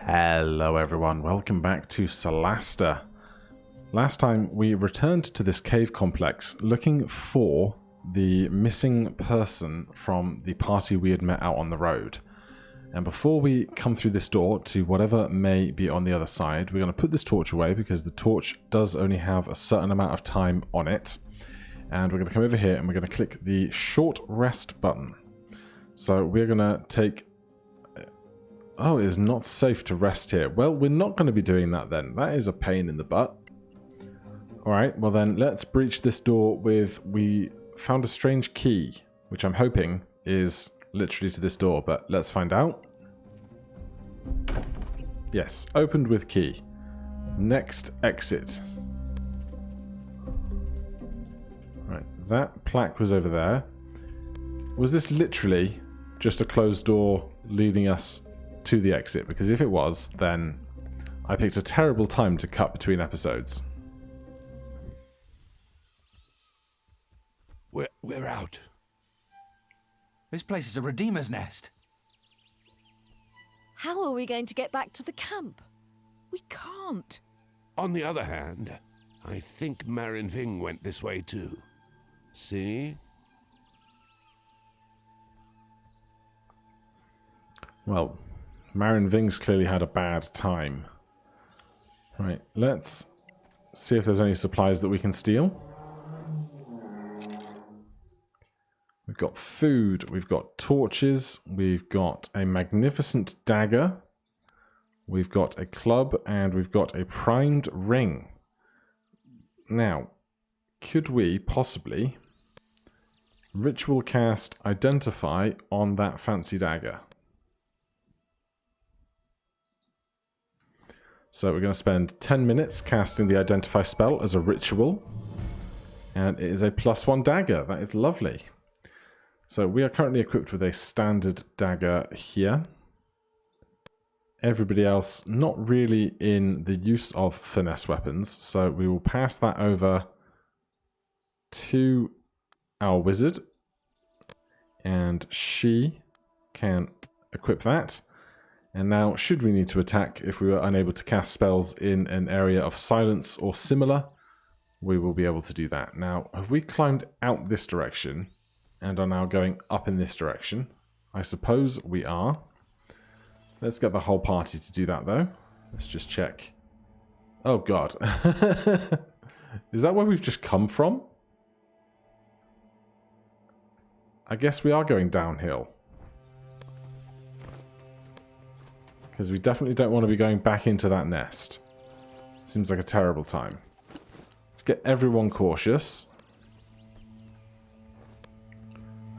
Hello everyone, welcome back to Solasta. Last time we returned to this cave complex looking for the missing person from the party we had met out on the road. And before we come through this door to whatever may be on the other side, we're going to put this torch away because the torch does only have a certain amount of time on it. And we're going to come over here and we're going to click the short rest button. So we're going to take... Oh, it is not safe to rest here. Well, we're not going to be doing that then. That is a pain in the butt. Alright, well then, let's breach this door with... We found a strange key, which I'm hoping is literally to this door, but let's find out. Yes, opened with key. Next exit. Right, that plaque was over there. Was this literally just a closed door leading us to the exit? Because if it was, then I picked a terrible time to cut between episodes. We're out. This place is a Redeemer's nest. How are we going to get back to the camp? We can't. On the other hand, I think Marin Ving went this way too. See? Well, Marin Ving's clearly had a bad time. Right, let's see if there's any supplies that we can steal. We've got food, we've got torches, we've got a magnificent dagger, we've got a club, and we've got a primed ring. Now, could we possibly ritual cast Identify on that fancy dagger? So we're going to spend 10 minutes casting the Identify spell as a ritual. And it is a +1 dagger. That is lovely. So we are currently equipped with a standard dagger here. Everybody else not really in the use of finesse weapons. So we will pass that over to our wizard. And she can equip that. And now, should we need to attack, if we were unable to cast spells in an area of silence or similar, we will be able to do that. Now, have we climbed out this direction and are now going up in this direction? I suppose we are. Let's get the whole party to do that, though. Let's just check. Oh, God. Is that where we've just come from? I guess we are going downhill. Because we definitely don't want to be going back into that nest. Seems like a terrible time. Let's get everyone cautious.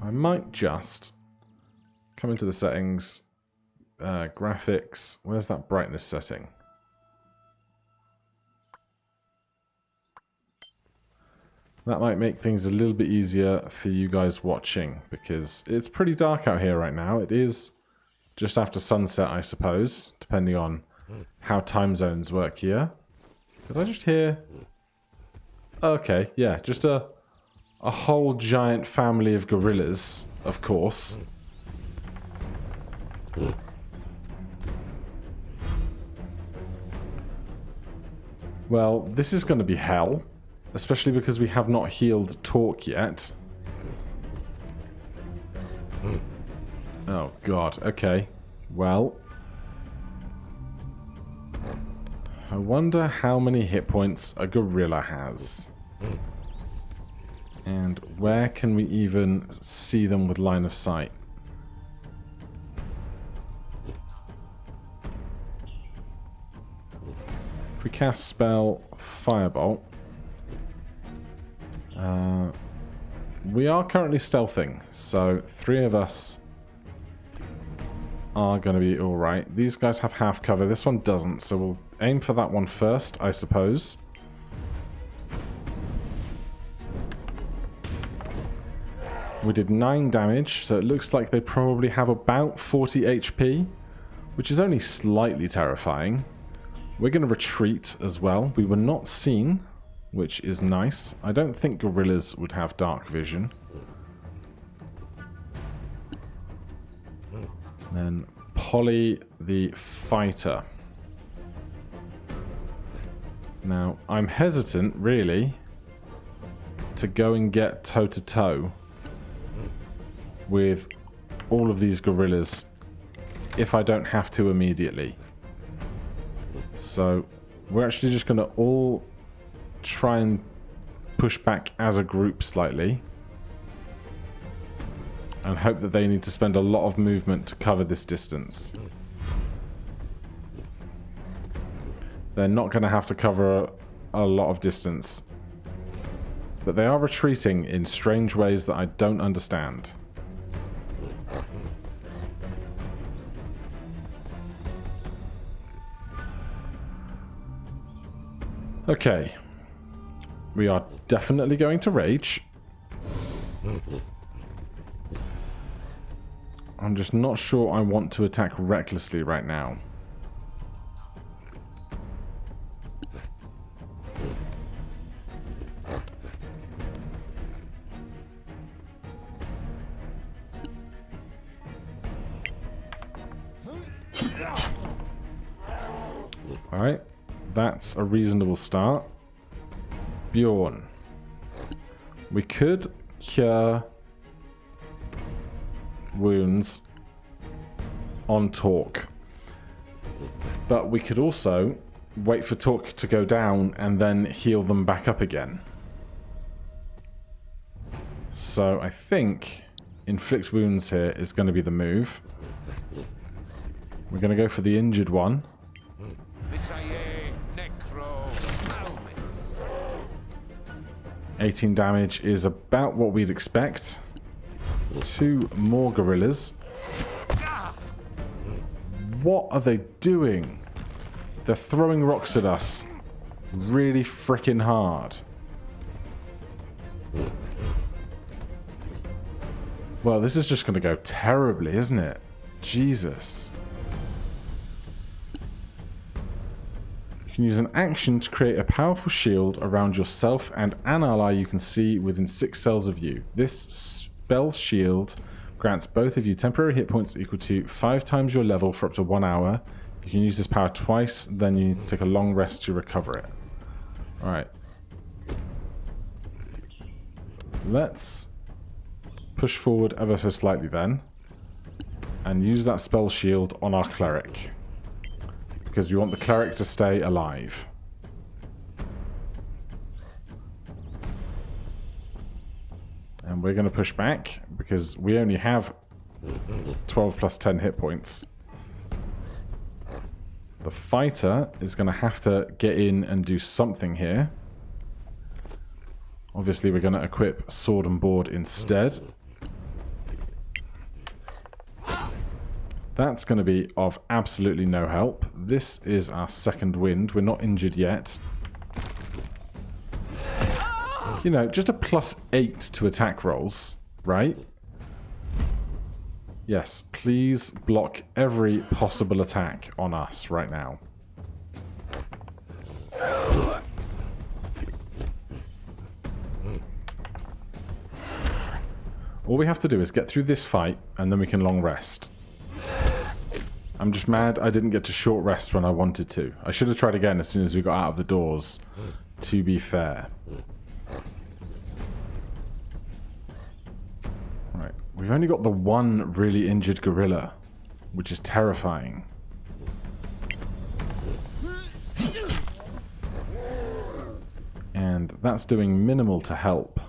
I might just come into the settings. Graphics. Where's that brightness setting? That might make things a little bit easier for you guys watching. Because it's pretty dark out here right now. It is... just after sunset, I suppose, depending on how time zones work here. Did I just hear... Okay, yeah, just a whole giant family of gorillas, of course. Well, this is going to be hell, especially because we have not healed Torque yet. Oh, God. Okay. Well. I wonder how many hit points a gorilla has. And where can we even see them with line of sight? If we cast spell Firebolt. We are currently stealthing, so 3 of us are going to be alright. These guys have half cover. This one doesn't, so we'll aim for that one first, I suppose. We did 9 damage, so it looks like they probably have about 40 HP, which is only slightly terrifying. We're going to retreat as well. We were not seen, which is nice. I don't think gorillas would have dark vision. Then Polly the fighter. Now, I'm hesitant, really, to go and get toe-to-toe with all of these gorillas if I don't have to immediately. So, we're actually just going to all try and push back as a group slightly. And hope that they need to spend a lot of movement to cover this distance. They're not going to have to cover a lot of distance. But they are retreating in strange ways that I don't understand. Okay. We are definitely going to rage. I'm just not sure I want to attack recklessly right now. Alright, that's a reasonable start. Bjorn. We could cure wounds on Torque. But we could also wait for Torque to go down and then heal them back up again. So I think inflict wounds here is going to be the move. We're going to go for the injured one. 18 damage is about what we'd expect. 2 more gorillas. What are they doing? They're throwing rocks at us really freaking hard. Well, this is just going to go terribly, isn't it? Jesus. You can use an action to create a powerful shield around yourself and an ally you can see within 6 cells of you. This spell shield grants both of you temporary hit points equal to 5 times your level for up to 1 hour. You can use this power twice, then you need to take a long rest to recover it. Alright. Let's push forward ever so slightly then. And use that spell shield on our cleric. Because we want the cleric to stay alive. And we're going to push back because we only have 12 plus 10 hit points. The fighter is going to have to get in and do something here. Obviously, we're going to equip sword and board instead. That's going to be of absolutely no help. This is our second wind. We're not injured yet. You know, just a +8 to attack rolls, right? Yes, please block every possible attack on us right now. All we have to do is get through this fight, and then we can long rest. I'm just mad I didn't get to short rest when I wanted to. I should have tried again as soon as we got out of the doors, to be fair. Right, we've only got the one really injured gorilla, which is terrifying. And that's doing minimal to help.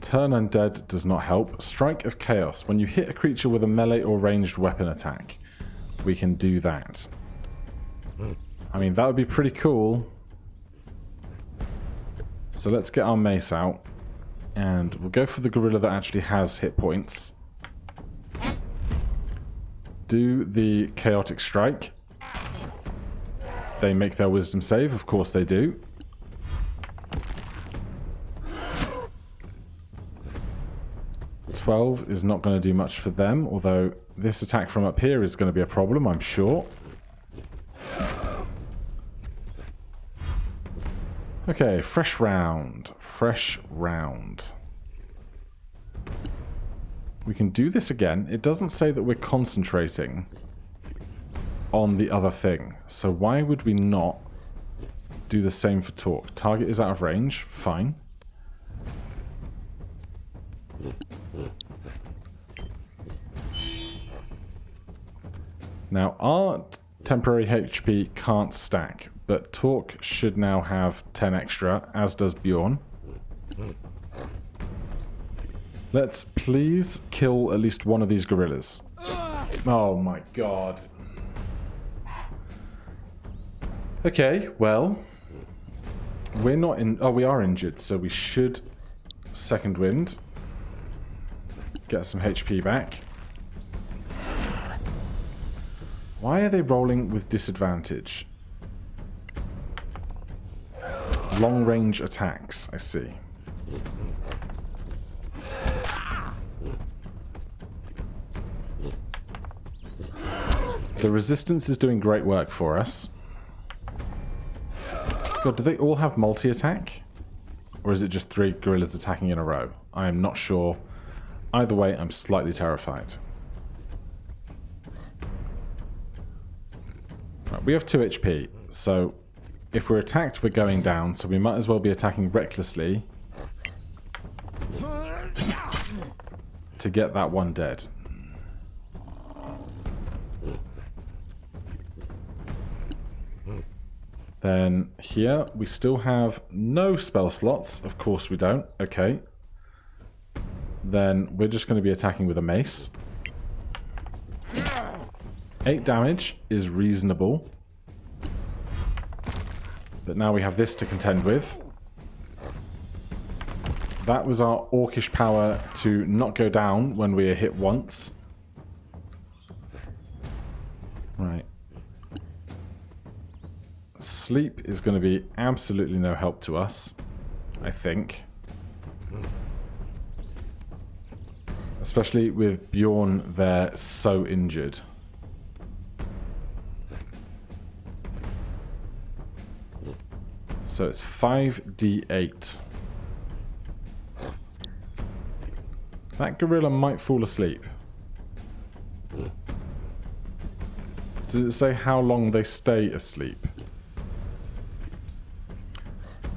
Turn undead does not help. Strike of chaos. When you hit a creature with a melee or ranged weapon attack, we can do that. I mean, that would be pretty cool. So let's get our mace out. And we'll go for the gorilla that actually has hit points. Do the chaotic strike. They make their wisdom save. Of course they do. .12 is not going to do much for them, although this attack from up here is going to be a problem, I'm sure. Okay, fresh round. Fresh round. We can do this again. It doesn't say that we're concentrating on the other thing. So why would we not do the same for talk? Target is out of range. Fine. Now, our temporary HP can't stack, but talk should now have 10 extra, as does Bjorn. Let's please kill at least one of these gorillas. Oh my god. Okay, well, we're not in... Oh, we are injured, so we should second wind. Get some HP back. Why are they rolling with disadvantage? Long range attacks, I see. The resistance is doing great work for us. God, do they all have multi-attack? Or is it just 3 gorillas attacking in a row? I am not sure. Either way, I'm slightly terrified. Right, we have 2 HP, so if we're attacked, we're going down, so we might as well be attacking recklessly to get that one dead. Then here, we still have no spell slots. Of course we don't. Okay. Then we're just going to be attacking with a mace. 8 damage is reasonable. But now we have this to contend with. That was our orcish power to not go down when we are hit once. Right. Sleep is going to be absolutely no help to us, I think. Especially with Bjorn there so injured. So it's 5d8. That gorilla might fall asleep. Does it say how long they stay asleep?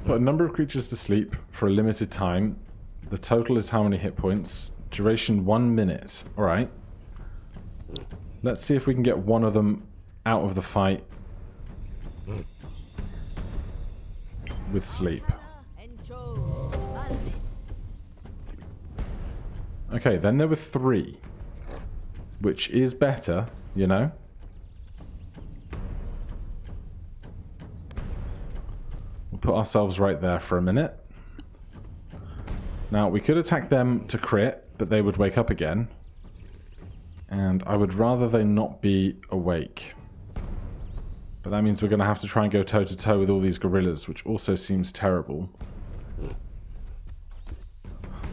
Put a number of creatures to sleep for a limited time. The total is how many hit points. Duration 1 minute. Alright. Let's see if we can get one of them out of the fight with sleep. Okay, then there were 3. Which is better, you know? We'll put ourselves right there for a minute. Now, we could attack them to crit, but they would wake up again. And I would rather they not be awake. But that means we're going to have to try and go toe-to-toe with all these gorillas, which also seems terrible.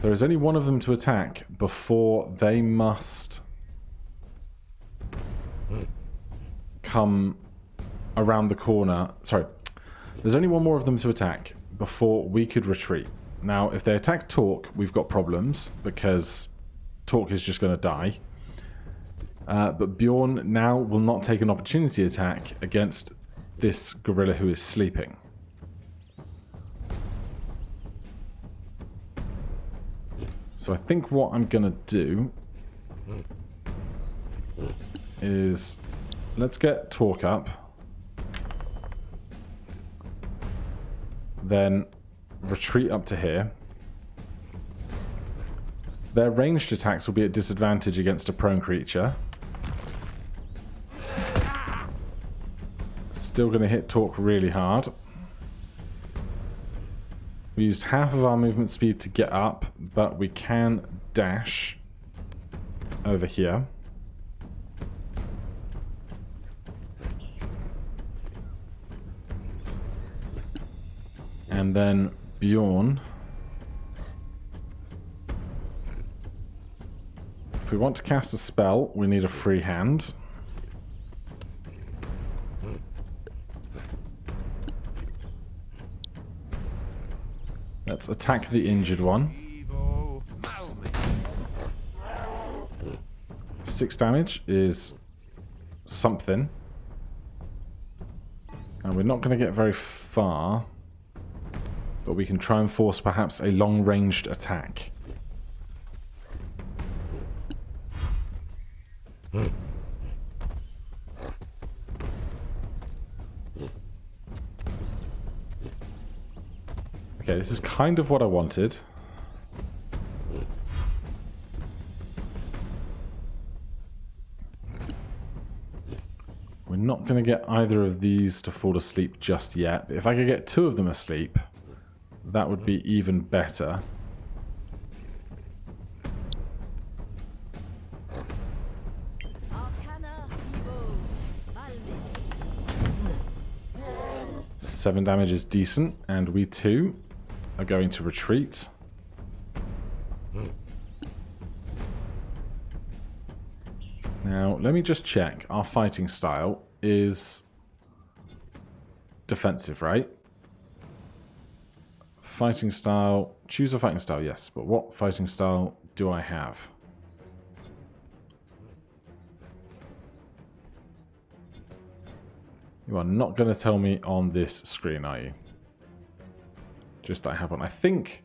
There is only one of them to attack before they must come around the corner. Sorry. There's only one more of them to attack before we could retreat. Now, if they attack Torque, we've got problems, because Torque is just going to die. But Bjorn now will not take an opportunity attack against this gorilla who is sleeping. So I think what I'm going to do is, let's get Torque up. Then retreat up to here. Their ranged attacks will be at disadvantage against a prone creature. Still going to hit Torque really hard. We used half of our movement speed to get up, but we can dash over here. And then Bjorn. If we want to cast a spell, we need a free hand. Let's attack the injured one. 6 damage is something. And we're not going to get very far. But we can try and force perhaps a long-ranged attack. Okay, this is kind of what I wanted. We're not going to get either of these to fall asleep just yet. But if I could get 2 of them asleep, that would be even better. Arcana Evo. Valmis. 7 damage is decent, and we too are going to retreat. Now, let me just check. Our fighting style is defensive, right? Fighting style. Choose a fighting style, yes. But what fighting style do I have? You are not going to tell me on this screen, are you? Just that I have one. I think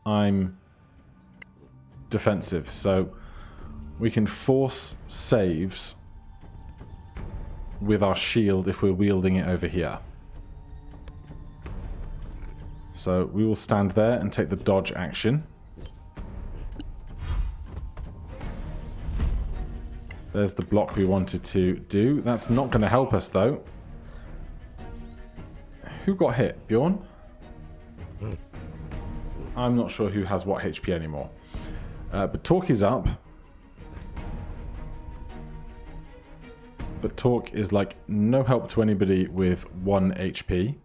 I'm defensive, so we can force saves with our shield if we're wielding it over here. So we will stand there and take the dodge action. There's the block we wanted to do. That's not going to help us, though. Who got hit? Bjorn? I'm not sure who has what HP anymore. But Torque is up. But Torque is like no help to anybody with 1 HP.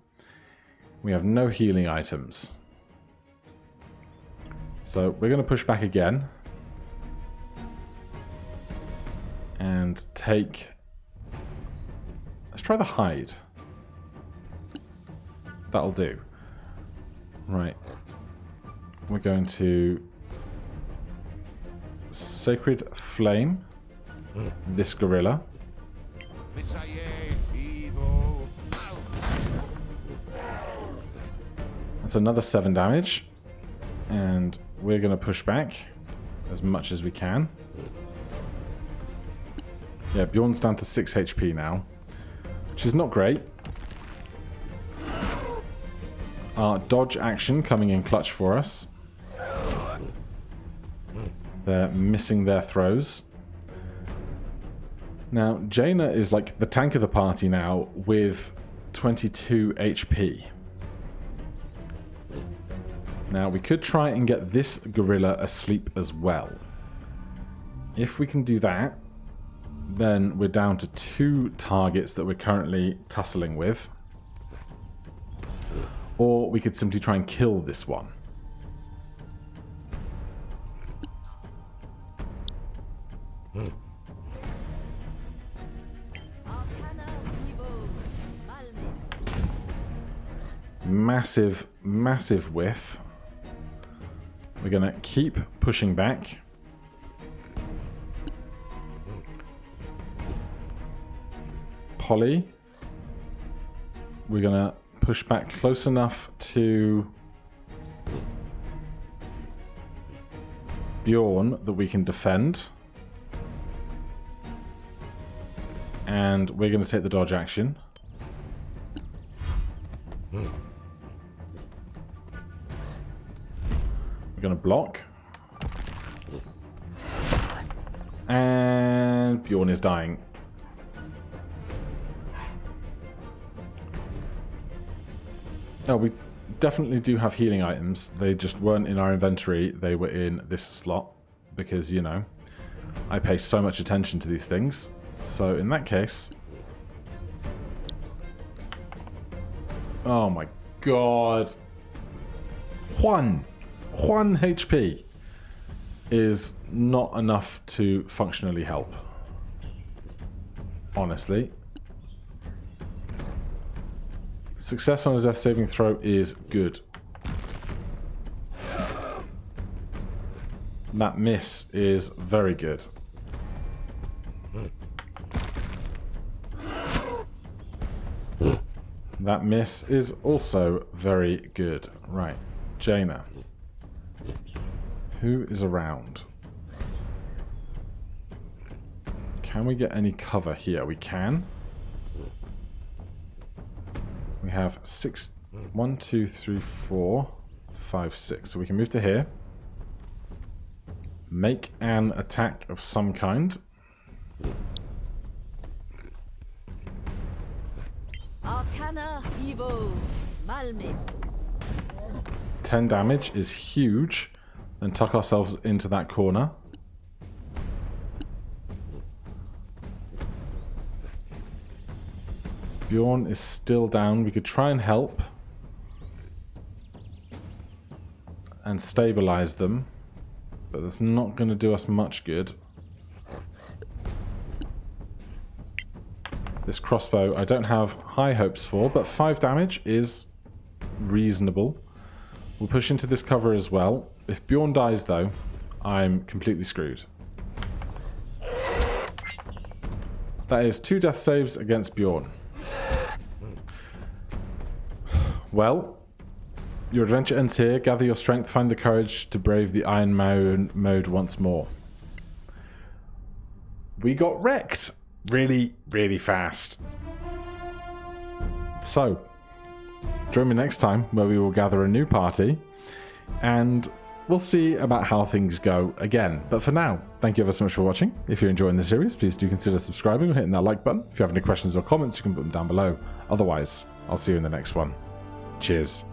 We have no healing items. So we're going to push back again. And take... Let's try the hide. That'll do. Right. We're going to... Sacred Flame. This gorilla. That's another 7 damage. And we're going to push back as much as we can. Yeah, Bjorn's down to 6 HP now, which is not great. Our dodge action coming in clutch for us. They're missing their throws. Now, Jaina is like the tank of the party now with 22 HP. Now, we could try and get this gorilla asleep as well. If we can do that, then we're down to 2 targets that we're currently tussling with. Or we could simply try and kill this one. Arcana Evo. Valmis. Massive, massive whiff. We're going to keep pushing back. Polly. We're going to push back close enough to Bjorn that we can defend. And we're going to take the dodge action. We're going to block. And Bjorn is dying. Oh, we definitely do have healing items. They just weren't in our inventory. They were in this slot. Because, you know, I pay so much attention to these things. So, in that case... Oh my god. 1 HP is not enough to functionally help. Honestly. Success on a death saving throw is good. That miss is very good. That miss is also very good. Right, Jaina. Who is around? Can we get any cover here? We can. We have 6, 1, 2, 3, 4, 5, 6. So we can move to here. Make an attack of some kind. Arcana Evo Malmis. 10 damage is huge. And tuck ourselves into that corner. Bjorn is still down. We could try and help. And stabilize them. But that's not going to do us much good. This crossbow I don't have high hopes for, but 5 damage is reasonable. We'll push into this cover as well. If Bjorn dies, though, I'm completely screwed. That is 2 death saves against Bjorn. Well, your adventure ends here. Gather your strength, find the courage to brave the Iron Mode once more. We got wrecked really, really fast. So, join me next time where we will gather a new party and we'll see about how things go again. But for now, thank you ever so much for watching. If you're enjoying the series, please do consider subscribing or hitting that like button. If you have any questions or comments, you can put them down below. Otherwise, I'll see you in the next one. Cheers.